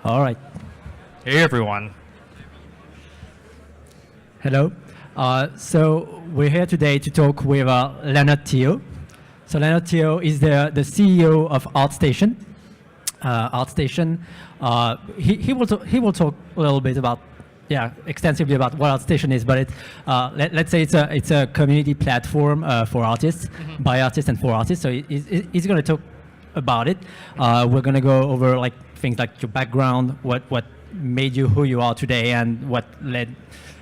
All right. Hey, everyone. Hello. So we're here today to talk with Leonard Teo. So Leonard Teo is the CEO of ArtStation. ArtStation. He will talk a little bit about extensively about what ArtStation is, but let's say it's a community platform for artists, by artists and for artists. So he's going to talk about it. We're going to go over like things like your background, what made you who you are today, and what made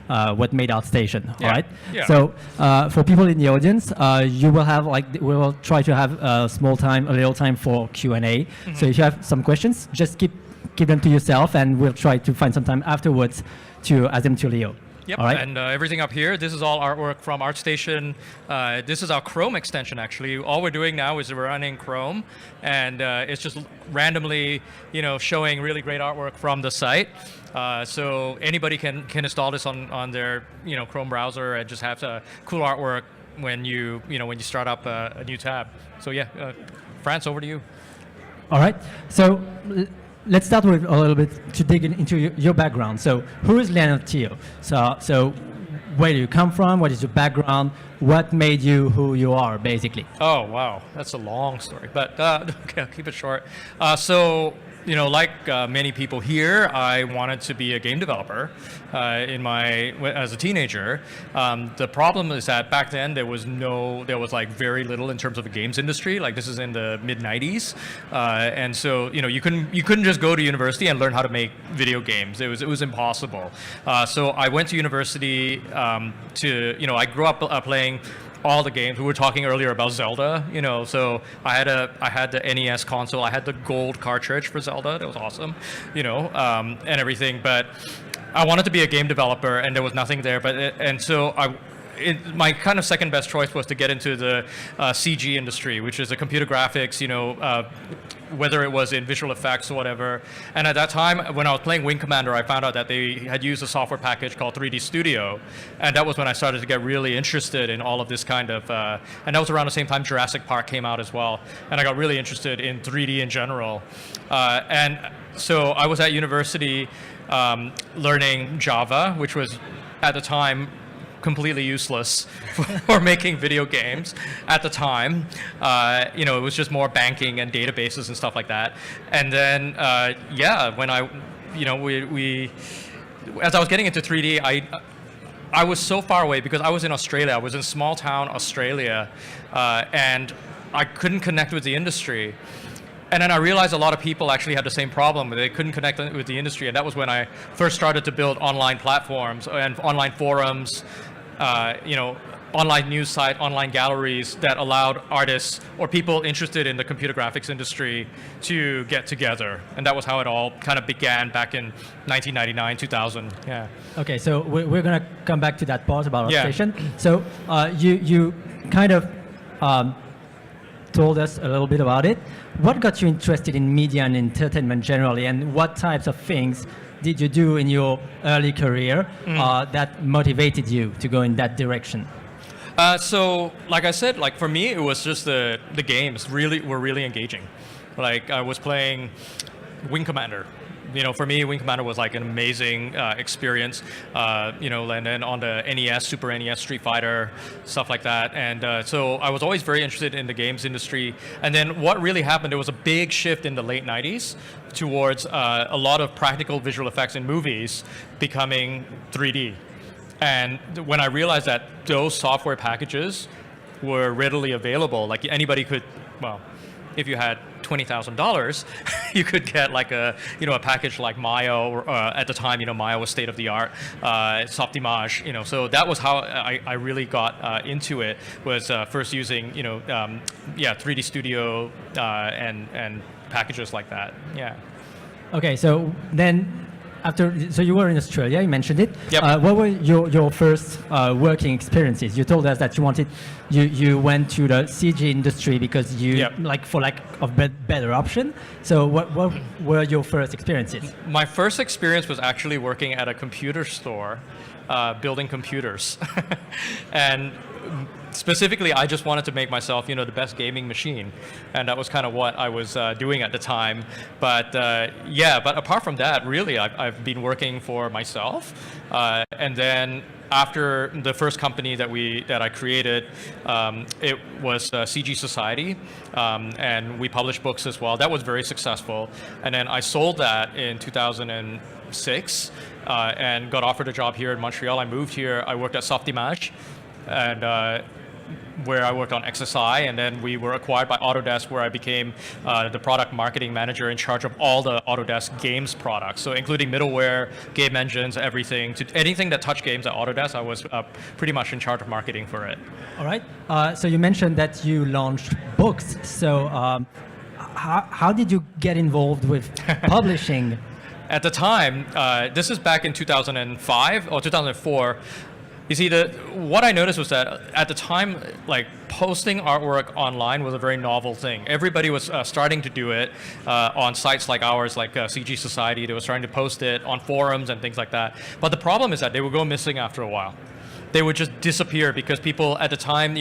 ArtStation. Yeah. All right. Yeah. So for people in the audience, you will have we will try to have a little time for Q&A. So if you have some questions, just keep them to yourself, and we'll try to find some time afterwards to ask them to Leo. Yep, all right? and everything up here, this is all artwork from ArtStation. This is our Chrome extension, actually. All we're doing now is we're running Chrome, and it's just randomly, showing really great artwork from the site. So anybody can install this on their, Chrome browser and just have cool artwork when you start up a new tab. So yeah, France, over to you. All right. So let's start with a little bit to dig into your background. So who is Leonard Teo? So where do you come from? What is your background? What made you who you are, basically? Oh, wow. That's a long story, but okay, I'll keep it short. So, like many people here, I wanted to be a game developer as a teenager. The problem is that back then there was like very little in terms of the games industry. Like this is in the mid '90s, and so you couldn't just go to university and learn how to make video games. It was impossible. So I went to university I grew up playing all the games. We were talking earlier about Zelda, so I had the NES console. I had the gold cartridge for Zelda. That was awesome, and everything. But I wanted to be a game developer, and there was nothing there. My kind of second best choice was to get into the CG industry, which is the computer graphics, whether it was in visual effects or whatever. And at that time, when I was playing Wing Commander, I found out that they had used a software package called 3D Studio. And that was when I started to get really interested in all of this kind of, and that was around the same time Jurassic Park came out as well. And I got really interested in 3D in general. And so I was at university learning Java, which was at the time completely useless for making video games at the time. It was just more banking and databases and stuff like that. And then, when as I was getting into 3D, I was so far away because I was in Australia. I was in small town Australia, and I couldn't connect with the industry. And then I realized a lot of people actually had the same problem. They couldn't connect with the industry, and that was when I first started to build online platforms and online forums, online news site, online galleries that allowed artists or people interested in the computer graphics industry to get together. And that was how it all kind of began back in 1999, 2000. Yeah. Okay, so we're going to come back to that part about ArtStation. Yeah. So you kind of told us a little bit about it. What got you interested in media and entertainment generally, and what types of things did you do in your early career that motivated you to go in that direction? So, like I said, for me, it was just the games were really engaging. Like I was playing Wing Commander. For me, Wing Commander was like an amazing experience. And then on the NES, Super NES, Street Fighter, stuff like that. And so I was always very interested in the games industry. And then what really happened, there was a big shift in the late 90s towards a lot of practical visual effects in movies becoming 3D. And when I realized that those software packages were readily available, like anybody could, if you had $20,000, you could get like a package like Manteo. At the time, Manteo was state of the art, Softimage. So that was how I really got into it. Was first using 3D Studio and packages like that. Yeah. Okay, so then so you were in Australia, you mentioned it. Yep. What were your first working experiences? You told us that you went to the CG industry because for lack of better option. So what were your first experiences? My first experience was actually working at a computer store, building computers. And specifically, I just wanted to make myself, the best gaming machine, and that was kind of what I was doing at the time. But but apart from that, really, I've been working for myself, and then after the first company that I created, it was CG Society, and we published books as well. That was very successful, and then I sold that in 2006, and got offered a job here in Montreal. I moved here. I worked at Softimage, and where I worked on XSI, and then we were acquired by Autodesk, where I became the product marketing manager in charge of all the Autodesk games products, so including middleware, game engines, anything that touched games at Autodesk. I was pretty much in charge of marketing for it. All right. So you mentioned that you launched books. So how did you get involved with publishing? At the time, this is back in 2005 or 2004. You see, what I noticed was that at the time, like, posting artwork online was a very novel thing. Everybody was starting to do it on sites like ours, like CG Society. They were starting to post it on forums and things like that. But the problem is that they would go missing after a while. They would just disappear because people at the time,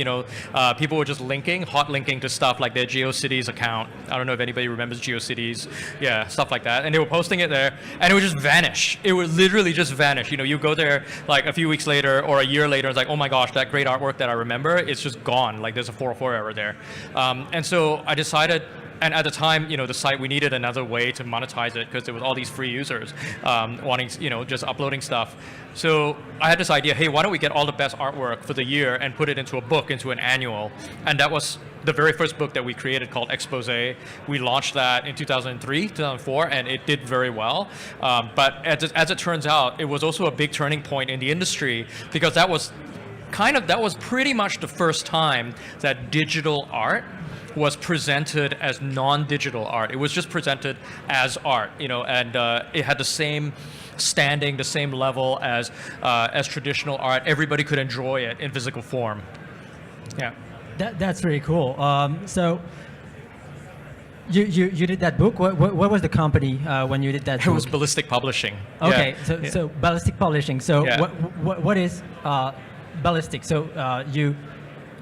people were just hot linking to stuff like their GeoCities account. I don't know if anybody remembers GeoCities. Yeah, stuff like that. And they were posting it there, and it would just vanish. It would literally just vanish. You go there like a few weeks later or a year later, it's like, oh my gosh, that great artwork that I remember, it's just gone. Like, there's a 404 error there. And so I decided. And at the time, the site, we needed another way to monetize it because there was all these free users wanting, just uploading stuff. So I had this idea, hey, why don't we get all the best artwork for the year and put it into a book, into an annual? And that was the very first book that we created, called Exposé. We launched that in 2003, 2004, and it did very well. But as it turns out, it was also a big turning point in the industry, because that was pretty much the first time that digital art was presented as non-digital art. It was just presented as art, and it had the same standing, the same level as traditional art. Everybody could enjoy it in physical form. Yeah. That's really cool. So you did that book. What was the company when you did that book? It was Ballistic Publishing. Okay, Yeah. So Ballistic Publishing. So Yeah. what is Ballistic? So you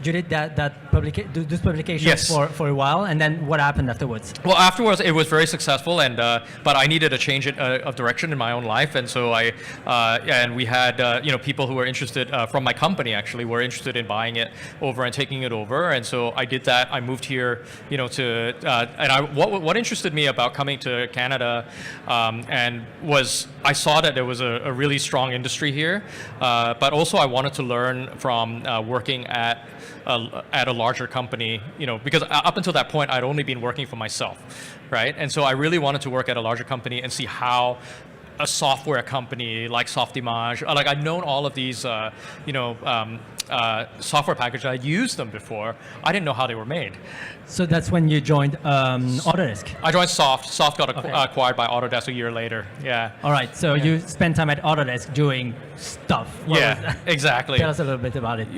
did those publications Yes. for a while, and then what happened afterwards? Well, afterwards, it was very successful, and but I needed a change of direction in my own life, and so and we had people who were interested from my company, actually, were interested in buying it over and taking it over, and so I did that. I moved here, to and what interested me about coming to Canada, and was I saw that there was a really strong industry here, but also I wanted to learn from working at a larger company, because up until that point I'd only been working for myself, right? And so I really wanted to work at a larger company and see how a software company like Softimage, like I'd known all of these, software packages. I'd used them before. I didn't know how they were made. So that's when you joined Autodesk. I joined Soft. Soft got acquired by Autodesk a year later. Yeah. All right. So you spent time at Autodesk doing stuff. Exactly. Tell us a little bit about it.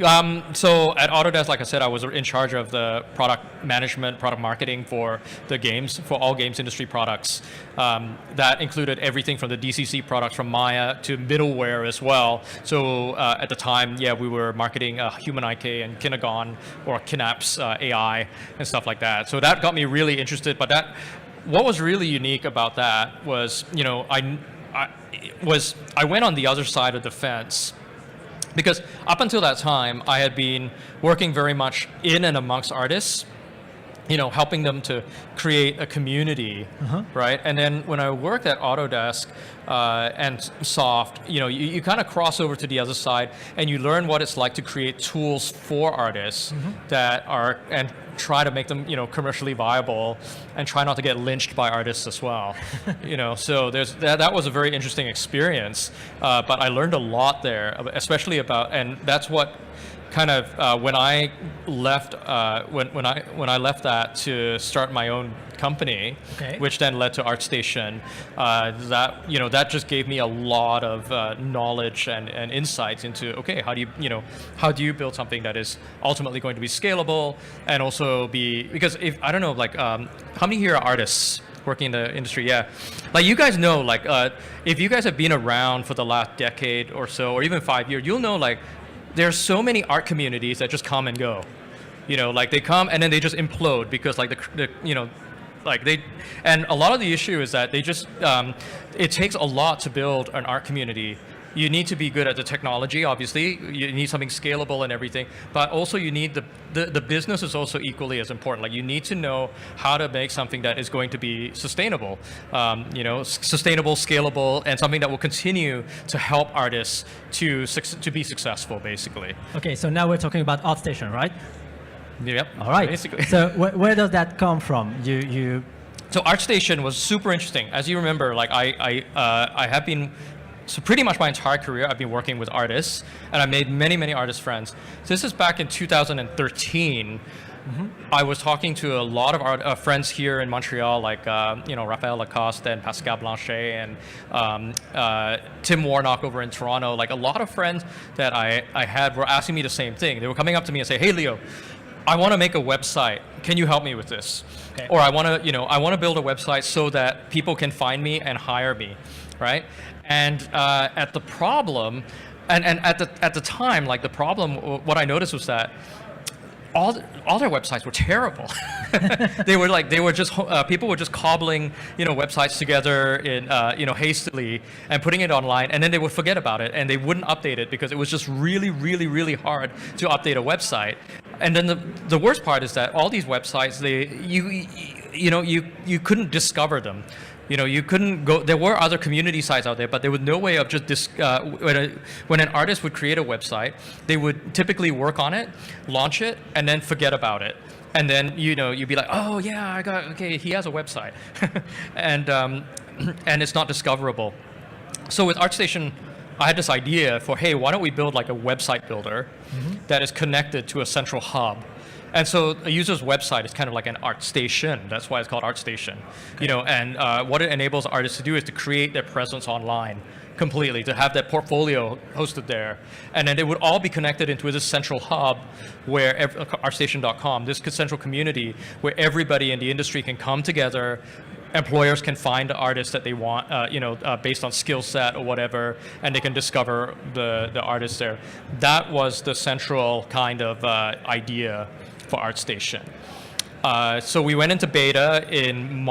So at Autodesk, like I said, I was in charge of the product management, product marketing for the games, for all games industry products. That included everything from the DCC products from Maya to middleware as well. So at the time, we were marketing Human IK and Kinagon or Kinaps AI and stuff like that. So that got me really interested. But what was really unique about that was, I went on the other side of the fence, because up until that time I had been working very much in and amongst artists, helping them to create a community, right? And then when I worked at Autodesk and Soft, you kind of cross over to the other side and you learn what it's like to create tools for artists that are, and try to make them, commercially viable, and try not to get lynched by artists as well. So that was a very interesting experience, but I learned a lot there, especially about, and that's what kind of when I left when I left that to start my own company, which then led to ArtStation, that just gave me a lot of knowledge and insights into how do you build something that is ultimately going to be scalable, and also because if I don't know, like how many here are artists working in the industry? Yeah, like you guys know, like if you guys have been around for the last decade or so, or even 5 years, you'll know like there's so many art communities that just come and go. Like they come and then they just implode because like and a lot of the issue is that they just, it takes a lot to build an art community. You need to be good at the technology, obviously. You need something scalable and everything, but also you need the business is also equally as important. Like you need to know how to make something that is going to be sustainable, sustainable, scalable, and something that will continue to help artists to be successful, basically. Okay, so now we're talking about ArtStation, right? Yep. All right. Basically. So where does that come from? So ArtStation was super interesting. As you remember, like I have been. So pretty much my entire career, I've been working with artists, and I made many, many artist friends. So this is back in 2013. I was talking to a lot of friends here in Montreal, like Raphael Lacoste and Pascal Blanchet and Tim Warnock over in Toronto. Like a lot of friends that I had were asking me the same thing. They were coming up to me and say, "Hey, Leo, I want to make a website. Can you help me with this?" Okay. Or I want to build a website so that people can find me and hire me, right? And at the time, like the problem, what I noticed was that all their websites were terrible. People were just cobbling, websites together in, hastily and putting it online, and then they would forget about it and they wouldn't update it because it was just really, really, really hard to update a website. And then the worst part is that all these websites, you couldn't discover them. You couldn't go. There were other community sites out there, but there was no way of just when an artist would create a website, they would typically work on it, launch it, and then forget about it. And then you'd be like, oh yeah, he has a website, and it's not discoverable. So with ArtStation, I had this idea for, hey, why don't we build like a website builder that is connected to a central hub. And so a user's website is kind of like an ArtStation. That's why it's called ArtStation. Okay. What it enables artists to do is to create their presence online completely, to have that portfolio hosted there. And then it would all be connected into this central hub where ArtStation.com, this central community where everybody in the industry can come together. Employers can find the artists that they want, based on skill set or whatever, and they can discover the artists there. That was the central kind of idea for ArtStation. So we went into beta in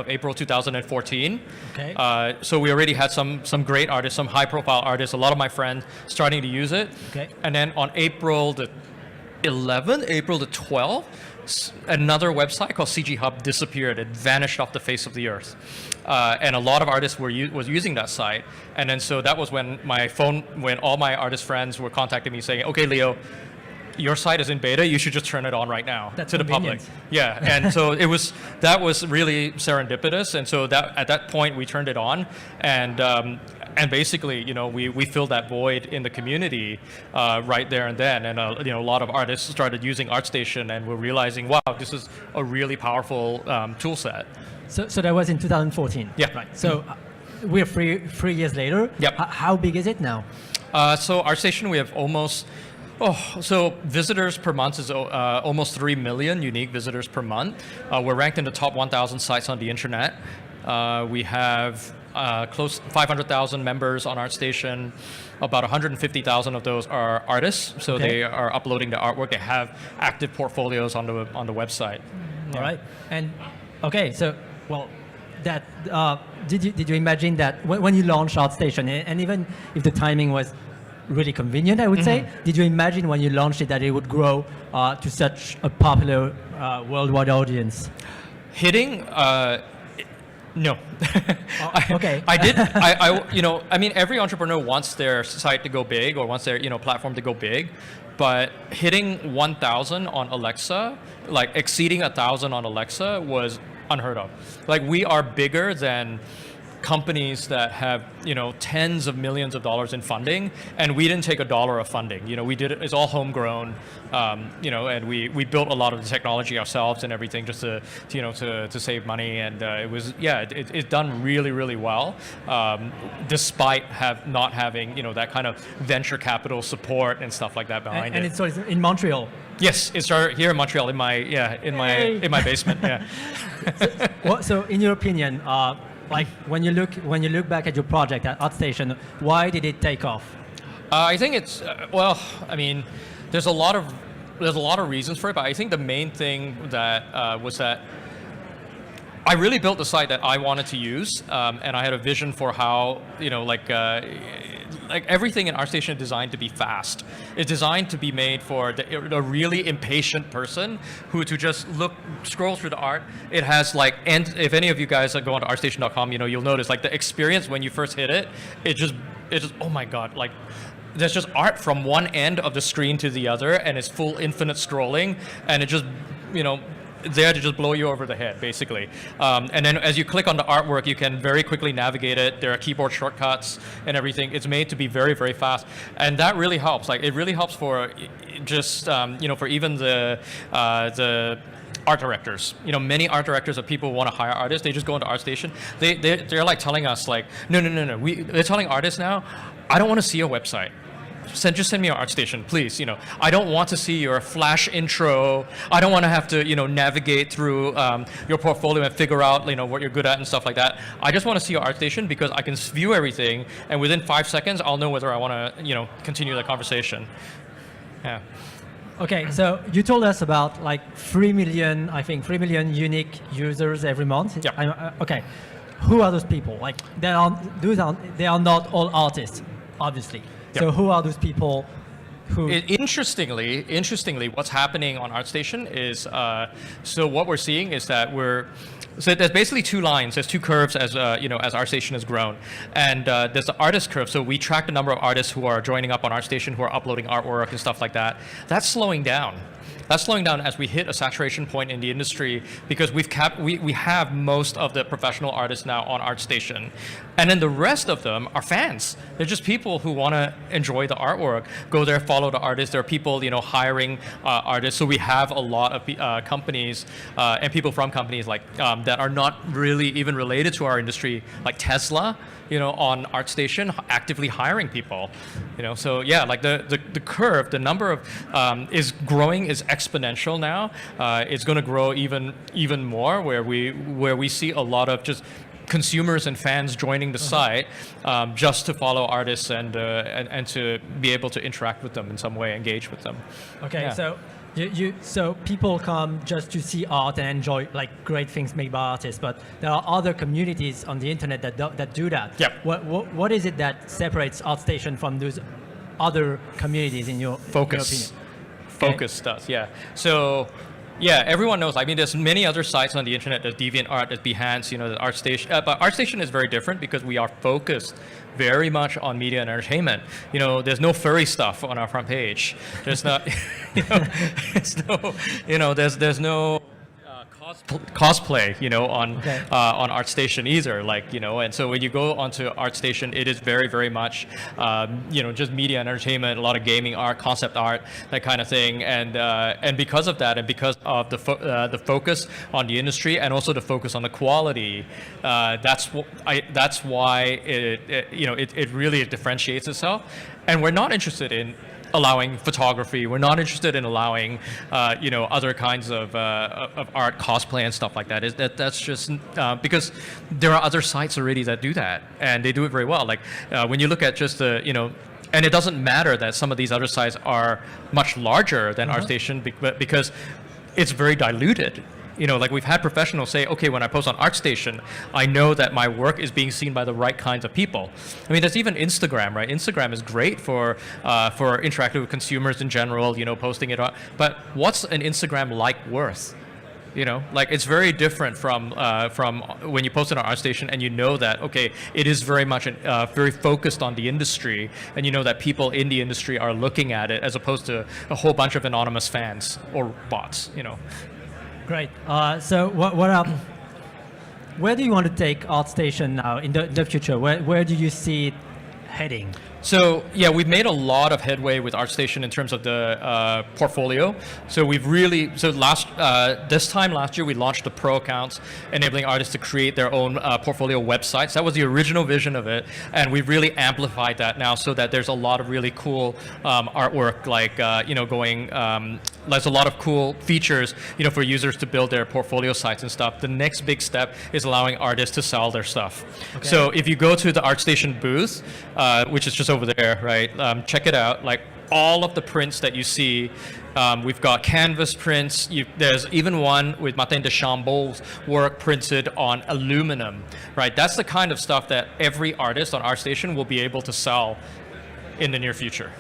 April 2014. Okay. So we already had some great artists, some high-profile artists, a lot of my friends starting to use it. Okay. And then on April the 12th, another website called CG Hub disappeared. It vanished off the face of the earth. And a lot of artists was using that site. And then so that was when all my artist friends were contacting me saying, okay, Leo, your site is in beta, you should just turn it on right now to the public. Yeah, and so that was really serendipitous. And so at that point we turned it on, and basically, we filled that void in the community right there and then. And a lot of artists started using ArtStation, and we're realizing, wow, this is a really powerful tool set. So that was in 2014. Yeah. Right. So we're three years later. Yep. How big is it now? So ArtStation, we have so visitors per month is almost 3 million unique visitors per month. We're ranked in the top 1,000 sites on the internet. We have close 500,000 members on ArtStation. About 150,000 of those are artists, so okay. They are uploading the artwork. They have active portfolios on the website. All right. And okay, so that did you imagine that when you launched ArtStation, and even if the timing was really convenient, I would say, did you imagine when you launched it that it would grow to such a popular worldwide audience? No. Okay. I did. I mean, every entrepreneur wants their site to go big or wants their platform to go big, but hitting 1,000 on Alexa, like exceeding 1,000 on Alexa, was unheard of. Like, we are bigger than companies that have tens of millions of dollars in funding, and we didn't take $1 of funding. We did it. It's all homegrown, and we built a lot of the technology ourselves and everything just to save money. And it's done really, really well, despite not having that kind of venture capital support and stuff like that behind it. And it's in Montreal. Yes, it started here in Montreal in my basement. Yeah. So in your opinion, like when you look back at your project at ArtStation, why did it take off? I think it's well. I mean, there's a lot of reasons for it, but I think the main thing that was that I really built the site that I wanted to use, and I had a vision for how, like everything in ArtStation is designed to be fast. It's designed to be made for a really impatient person who to just scroll through the art. It has like, and if any of you guys go onto artstation.com, you'll notice like the experience when you first hit it, it just, oh my God, like there's just art from one end of the screen to the other, and it's full infinite scrolling, and it just, there to just blow you over the head, basically. And then as you click on the artwork, you can very quickly navigate it. There are keyboard shortcuts and everything. It's made to be very, very fast. And that really helps. Like, it really helps for just, for even the art directors. Many art directors or people who want to hire artists, they just go into ArtStation. They're like telling us like, no. They're telling artists now, I don't want to see your website. Just send me your ArtStation, please. I don't want to see your flash intro. I don't want to have to, navigate through your portfolio and figure out, what you're good at and stuff like that. I just want to see your ArtStation because I can view everything, and within 5 seconds, I'll know whether I want to, continue the conversation. Yeah. Okay, so you told us about like 3 million unique users every month. Yeah. Okay, who are those people? Like, they are not all artists, obviously. Yep. So who are those people who... Interestingly, what's happening on ArtStation is, so what we're seeing is that so there's basically two lines, there's two curves as ArtStation has grown. And there's the artist curve, so we track the number of artists who are joining up on ArtStation, who are uploading artwork and stuff like that. That's slowing down. That's slowing down as we hit a saturation point in the industry because we have most of the professional artists now on ArtStation. And then the rest of them are fans. They're just people who want to enjoy the artwork, go there, follow the artists. There are people, hiring artists. So we have a lot of companies and people from companies like that are not really even related to our industry, like Tesla, on ArtStation, actively hiring people. So yeah, like the curve, the number of is growing, is exponential now. It's going to grow even more, where we see a lot of just consumers and fans joining the site just to follow artists and to be able to interact with them in some way, engage with them. Okay, yeah. so so people come just to see art and enjoy like great things made by artists, but there are other communities on the internet that do that. Yep. What is it that separates ArtStation from those other communities in your opinion? Focus does, yeah. So, yeah, everyone knows. I mean, there's many other sites on the internet. There's DeviantArt, there's Behance, the ArtStation. But ArtStation is very different because we are focused very much on media and entertainment. There's no furry stuff on our front page. There's not, there's no cosplay, on ArtStation either, and so when you go onto ArtStation, it is very, very much, just media and entertainment, a lot of gaming art, concept art, that kind of thing, and because of that, and because of the focus on the industry, and also the focus on the quality, that's why it really differentiates itself, and we're not interested in allowing photography. We're not interested in allowing, other kinds of art, cosplay, and stuff like that. That's just because there are other sites already that do that, and they do it very well. Like when you look at just the, and it doesn't matter that some of these other sites are much larger than ArtStation because it's very diluted. Like we've had professionals say, okay, when I post on ArtStation, I know that my work is being seen by the right kinds of people. I mean, there's even Instagram, right? Instagram is great for interacting with consumers in general, posting it on. But what's an Instagram like worth? Like it's very different from when you post it on ArtStation and that, okay, it is very much very focused on the industry, and that people in the industry are looking at it as opposed to a whole bunch of anonymous fans or bots, Great. So where do you want to take ArtStation now in the future? Where do you see it heading? So yeah, we've made a lot of headway with ArtStation in terms of the portfolio. So this time last year we launched the pro accounts, enabling artists to create their own portfolio websites. That was the original vision of it, and we've really amplified that now so that there's a lot of really cool artwork, like going there's a lot of cool features, for users to build their portfolio sites and stuff. The next big step is allowing artists to sell their stuff. Okay. So if you go to the ArtStation booth, which is just over there, right? Check it out. Like all of the prints that you see, we've got canvas prints. There's even one with Martin de Chambon's work printed on aluminum, right? That's the kind of stuff that every artist on ArtStation will be able to sell in the near future.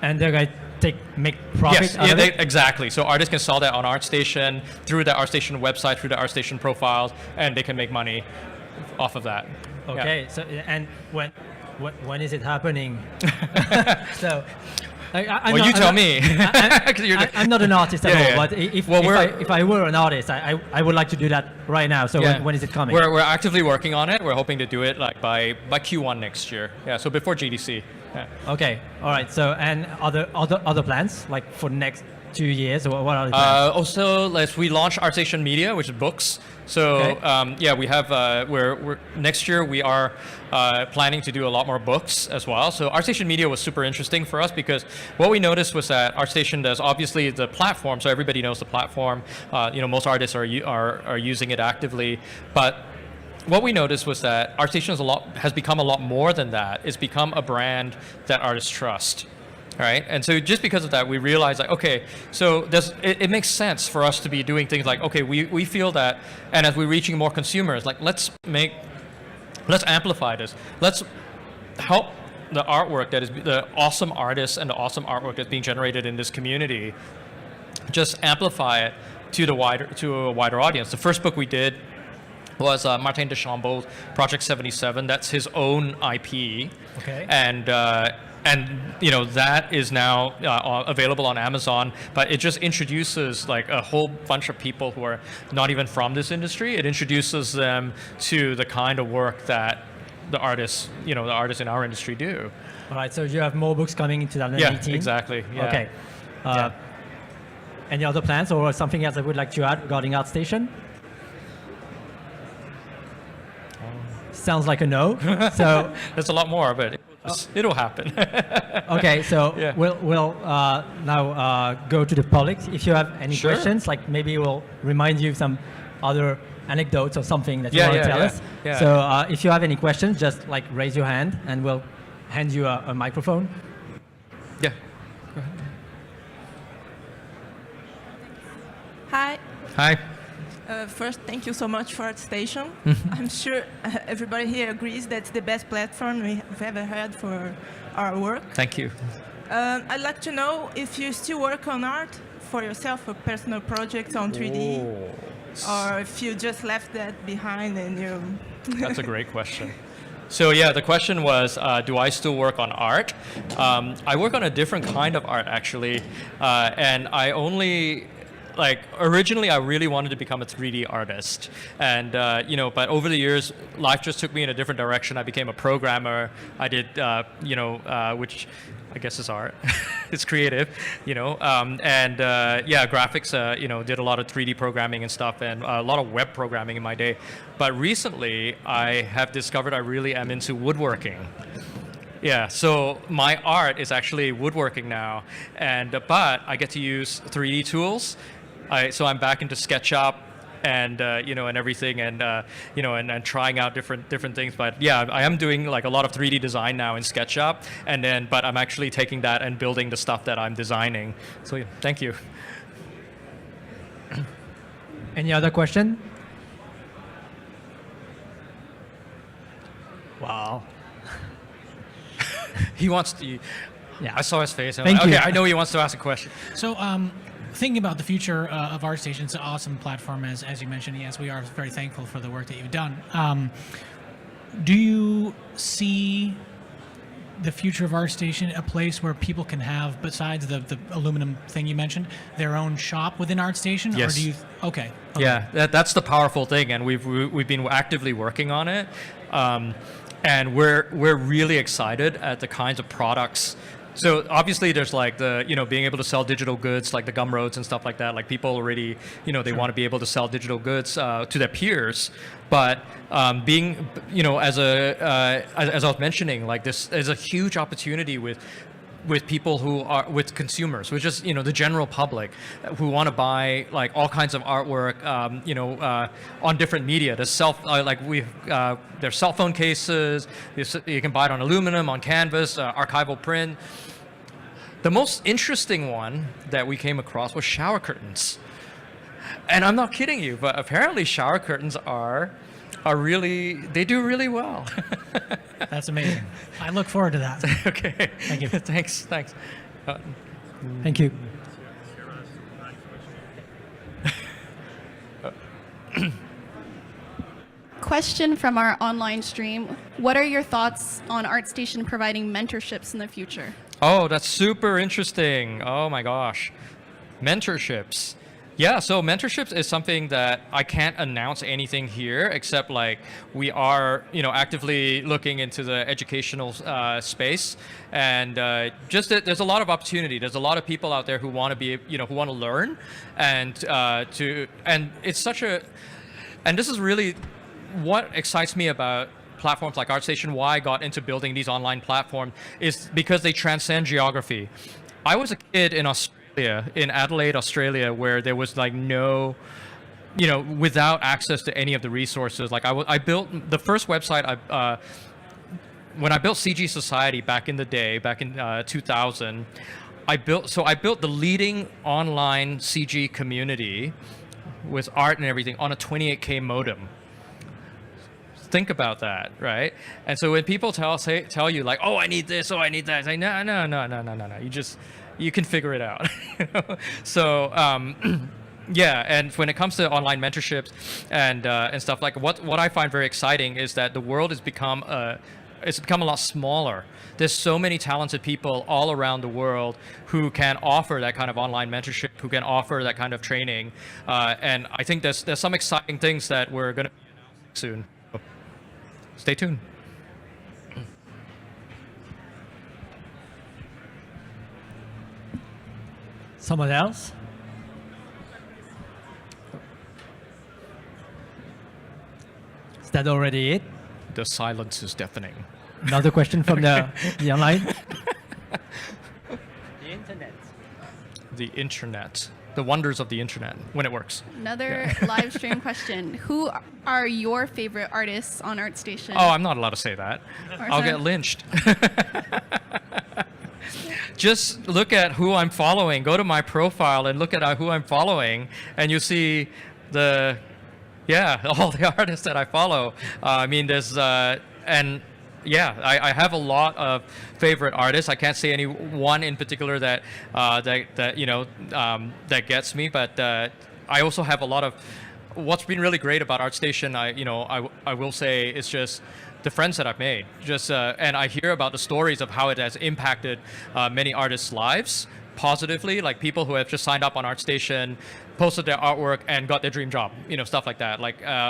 And they're going to make profit out of it? Exactly. So artists can sell that on ArtStation, through the ArtStation website, through the ArtStation profiles, and they can make money off of that. Okay. Yeah. So, and when is it happening? So, you tell me. I'm not an artist at all, but if I were an artist, I would like to do that right now. So when is it coming? We're actively working on it. We're hoping to do it like by Q1 next year. Yeah, so before GDC. Yeah. Okay, all right. So and other plans like for next 2 years, or what are the plans? Also, we launch ArtStation Media, which is books. So we have we're next year we are planning to do a lot more books as well. So ArtStation Media was super interesting for us because what we noticed was that ArtStation does obviously the platform, so everybody knows the platform. Most artists are using it actively, but what we noticed was that ArtStation has become a lot more than that. It's become a brand that artists trust. Right, and so just because of that, we realized like, okay, so it makes sense for us to be doing things like, okay, we feel that, and as we're reaching more consumers, like let's amplify this. Let's help the artwork that is the awesome artists and the awesome artwork that's being generated in this community, just amplify it to a wider audience. The first book we did was Martin de Chambon's Project 77. That's his own IP. Okay. And that is now available on Amazon, but it just introduces like a whole bunch of people who are not even from this industry. It introduces them to the kind of work that the artists in our industry do. All right, so you have more books coming in 2018? Yeah, exactly. Yeah. Okay. Any other plans or something else I would like to add regarding ArtStation? Sounds like a no. So there's a lot more, but it'll happen. Okay, so we'll now go to the public. If you have any questions, like maybe we'll remind you of some other anecdotes or something that you want to tell us. Yeah. So if you have any questions, just like raise your hand and we'll hand you a microphone. Yeah. Hi. Hi. First, thank you so much for ArtStation. I'm sure everybody here agrees that's the best platform we've ever had for our work. Thank you. I'd like to know if you still work on art for yourself, for personal projects on 3D, or if you just left that behind and you... That's a great question. So the question was, do I still work on art? I work on a different kind of art, actually, and I only... originally I really wanted to become a 3D artist, and but over the years life just took me in a different direction. I became a programmer. I did which I guess is art. It's creative, graphics. Did a lot of 3D programming and stuff, and a lot of web programming in my day. But recently I have discovered I really am into woodworking. Yeah, so my art is actually woodworking now, but I get to use 3D tools. So I'm back into SketchUp and and everything, and trying out different things. But I am doing like a lot of 3D design now in SketchUp, but I'm actually taking that and building the stuff that I'm designing. So thank you. Any other question? Wow. He wants to. Yeah, I saw his face. Thank you. I know he wants to ask a question. So, thinking about the future of ArtStation, it's an awesome platform, as you mentioned. Yes, we are very thankful for the work that you've done. Do you see the future of ArtStation a place where people can have, besides the aluminum thing you mentioned, their own shop within ArtStation? Yes. Or do you? Okay. Yeah, that's the powerful thing, and we've been actively working on it. And we're really excited at the kinds of products. So obviously there's like the, being able to sell digital goods like the Gumroads and stuff like that. Like people already, they want to be able to sell digital goods to their peers. But being, as I was mentioning, like this is a huge opportunity with with people who are with consumers, which is the general public who want to buy like all kinds of artwork, on different media. There's there's cell phone cases. You can buy it on aluminum, on canvas, archival print. The most interesting one that we came across was shower curtains, and I'm not kidding you, but apparently shower curtains they do really well. That's amazing. I look forward to that. Okay. Thank you. Thanks. Thank you. Question from our online stream. What are your thoughts on ArtStation providing mentorships in the future? Oh, that's super interesting. Oh my gosh. Mentorships. Yeah, so mentorships is something that I can't announce anything here, except like we are, actively looking into the educational space, and there's a lot of opportunity. There's a lot of people out there who want to be, who want to learn, and it's such and this is really what excites me about platforms like ArtStation. Why I got into building these online platforms is because they transcend geography. I was a kid in Adelaide, Australia, where there was like no, without access to any of the resources. Like I built the first website when I built CG Society back in the day, back in 2000. I built the leading online CG community with art and everything on a 28K modem. Think about that, right? And so when people tell you like, oh, I need this, oh, I need that, I say, no. You can figure it out. So yeah, and when it comes to online mentorships and stuff, like what I find very exciting is that the world has become a lot smaller. There's so many talented people all around the world who can offer that kind of online mentorship, who can offer that kind of training, and I think there's some exciting things that we're going to be announcing soon. So stay tuned. Someone else? Is that already it? The silence is deafening. Another question from the online? The internet. The wonders of the internet when it works. Another live stream question. Who are your favorite artists on ArtStation? Oh, I'm not allowed to say that. I'll get lynched. Just look at who I'm following. Go to my profile and look at who I'm following, and you see all the artists that I follow. There's I have a lot of favorite artists. I can't say any one in particular that gets me, but I also have a lot of. What's been really great about ArtStation, I will say, is just the friends that I've made. And I hear about the stories of how it has impacted many artists' lives positively, like people who have just signed up on ArtStation, posted their artwork and got their dream job, stuff like that.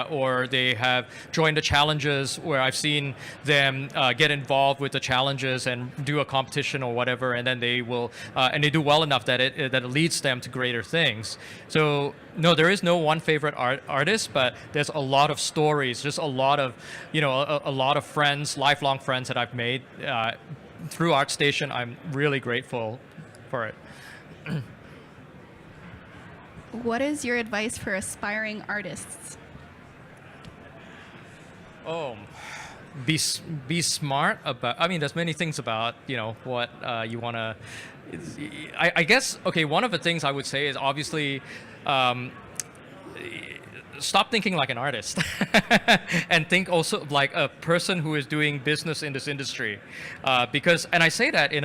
Or they have joined the challenges where I've seen them get involved with the challenges and do a competition or whatever, and then they will, and they do well enough that it leads them to greater things. So no, there is no one favorite artist, but there's a lot of stories, just a lot of, a lot of friends, lifelong friends that I've made through ArtStation. I'm really grateful for it. What is your advice for aspiring artists? Oh, be smart about. There's many things about what you want to. I guess one of the things I would say is obviously stop thinking like an artist and think also like a person who is doing business in this industry, because I say that in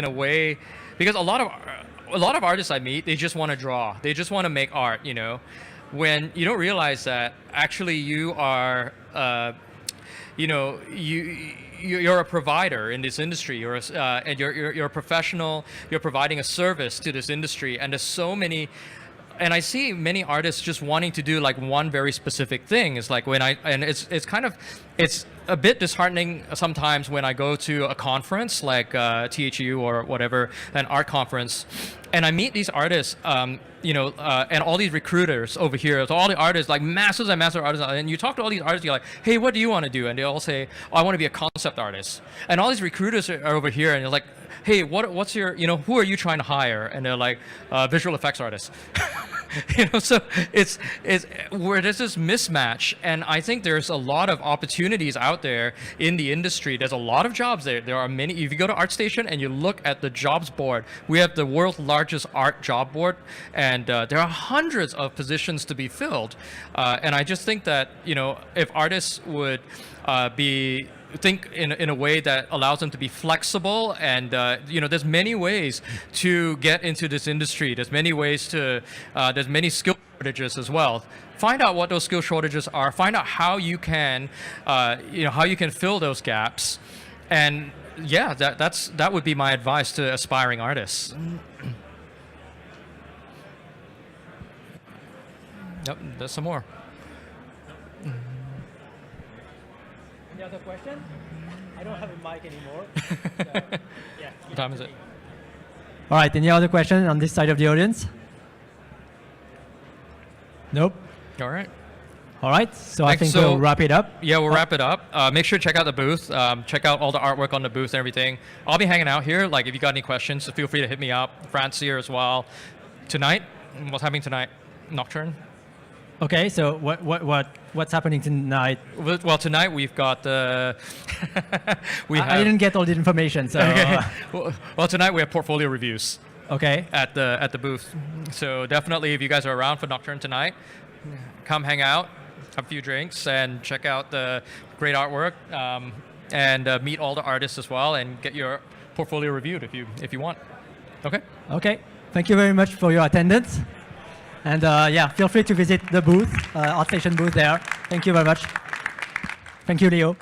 a way because a lot of artists I meet, they just want to draw. They just want to make art, when you don't realize that actually you are, you're a provider in this industry. And you're a professional. You're providing a service to this industry. And there's so many, and I see many artists just wanting to do like one very specific thing. It's like it's kind of it's a bit disheartening sometimes when I go to a conference like THU or whatever, an art conference, and I meet these artists, and all these recruiters over here. So all the artists, like massive and massive artists, and you talk to all these artists, you're like, hey, what do you want to do? And they all say, oh, I want to be a concept artist. And all these recruiters are over here, and you're like, hey, what's your, who are you trying to hire? And they're like, visual effects artists. So it's where there's this mismatch, and I think there's a lot of opportunities out there in the industry. There's a lot of jobs there. There are many. If you go to ArtStation and you look at the jobs board, we have the world's largest art job board, and there are hundreds of positions to be filled. And I just think that if artists would think in a way that allows them to be flexible, and there's many ways to get into this industry. There's many ways there's many skill shortages as well. Find out what those skill shortages are. Find out how you can fill those gaps, and yeah, that would be my advice to aspiring artists. Yep, there's some more. Any other questions? I don't have a mic anymore. Yeah. What time is it? All right, any other questions on this side of the audience? Nope. All right. All right, so I think we'll wrap it up. Yeah, we'll wrap it up. Make sure to check out the booth. Check out all the artwork on the booth and everything. I'll be hanging out here. Like, if you got any questions, feel free to hit me up. France here as well. Tonight, what's happening tonight? Nocturne? Okay, so what's happening tonight? Well, tonight we've got I didn't get all the information, so. Okay. Well, tonight we have portfolio reviews. Okay. At the booth. So definitely, if you guys are around for Nocturne tonight, come hang out, have a few drinks, and check out the great artwork, and meet all the artists as well, and get your portfolio reviewed if you want. Okay. Okay. Thank you very much for your attendance. And feel free to visit the booth, ArtStation booth there. Thank you very much. Thank you, Leo.